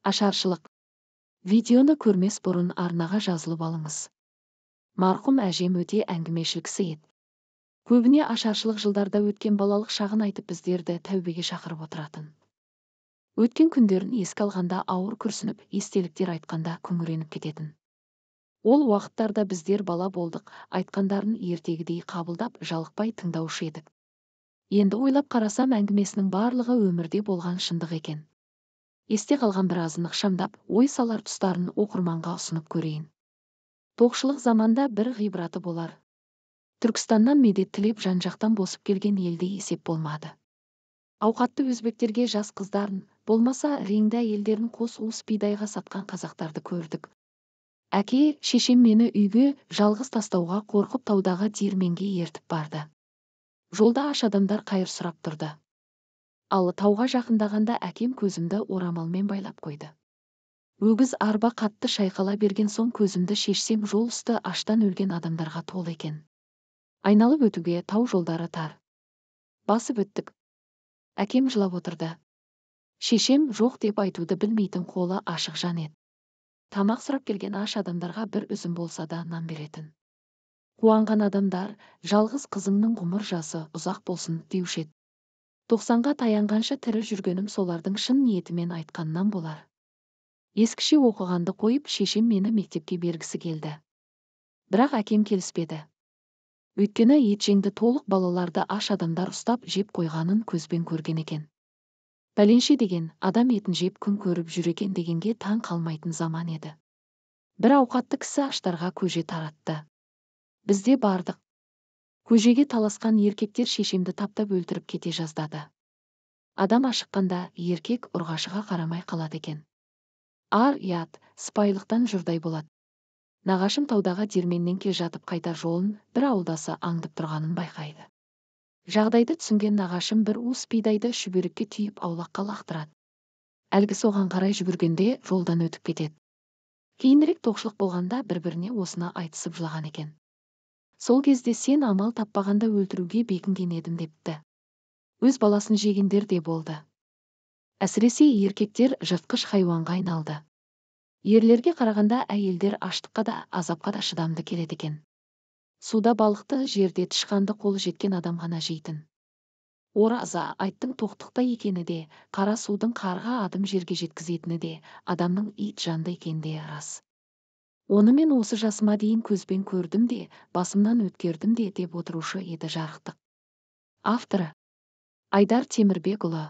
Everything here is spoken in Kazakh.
Ашаршылық. Видеоны көрмес бұрын арнаға жазылып алыңыз. Марқұм әжем өте әңгімешіл кісі еді. Көбіне ашаршылық жылдарда өткен балалық шағын айтып біздерді тәубеге шақырып отыратын. Өткен күндерін еске алғанда ауыр күрсініп, естеліктер айтқанда күңіреніп кететін. Ол уақыттарда біздер бала болдық, айтқандарын ертегідей қабылдап, жалықпай тыңдаушы едік. Енді ойлап қарасам, әңгімесінің барлығы өмірде болған шындық екен. Есте қалған біразын ықшамдап, ой салар тұстарын оқырманға ұсынып көрейін. Тоқшылық заманда бір ғибраты болар. Түркістаннан медет тілеп жан-жақтан босып келген елде есеп болмады. Ауқатты өзбектерге жас қыздарын, болмаса реңді әйелдерін қос уыс бидайға сатқан қазақтарды көрдік. Әке, шешем мені үйге жалғыз тастауға қорқып таудағы диірменге ертіп барды. Жолда аш адамдар қайыр сұрап тұрды. Ал тауға жақындағанда әкем көзімді орамалмен байлап қойды. Өгіз арба қатты шайқала берген соң көзімді шешсем жол үсті аштан өлген адамдарға толы екен. Айналып өтуге тау жолдары тар. Басып өттік. Әкем жылап отырды. Шешем жоқ деп айтуды білмейтін қолы ашық жан еді. Тамақ сұрап келген аш адамдарға бір үзім болса да нан беретін. Қуанған адамдар, жалғыз қызыңның ғұмыр жасы ұзақ болсын деуші еді. 90-ға таянғанша тірі жүргенім солардың шын ниетімен айтқаннан болар. Ескіше оқығанды қойып, шешем мені мектепке бергісі келді. Бірақ әкем келіспеді. Өйткені етжеңді толық балаларды аш адамдар ұстап жеп қойғанын көзбен көрген екен. Пәленше деген адам етін жеп күн көріп жүр екен дегенге таң қалмайтын заман еді. Бір ауқатты кісі аштарға көже таратты. Бізде бардық. Көжеге таласқан еркектер шешемді таптап өлтіріп кете жаздады. Адам ашыққанда еркек ұрғашыға қарамай қалады екен. Ар ұят, сыпайылықтан жұрдай болады. Нағашым таудағы диірменнен келе жатып қайтар жолын бір ауылдасы аңдып тұрғанын байқайды. Жағдайды түсінген нағашым бір уыс бидайды шүберекке түйіп аулаққа лақтырады. Әлгі соған қарай жүгіргенде жолдан өтіп кетеді. Кейінірек тоқшылық болғанда бір-біріне осыны айтысып жылаған екен. Сол кезде сен амал таппағанда өлтіруге бекінген едім депті. Өз баласын жегендер де болды. Әсіресе еркектер жыртқыш хайуанға айналды. Ерлерге қарағанда әйелдер аштыққа да азапқа да шыдамды келеді екен. Суда балықты, жерде тышқанды қолы жеткен адам ғана жейтін. Ораза айттың тоқтықта екені де, қара судың қарға адым жерге жеткізетіні де, адамның ит жанды екені де рас. Оны мен осы жасыма дейін көзбен көрдім де, басымнан өткердім де деп отырушы еді жарықтық. Авторы: Айдар Темірбекұлы.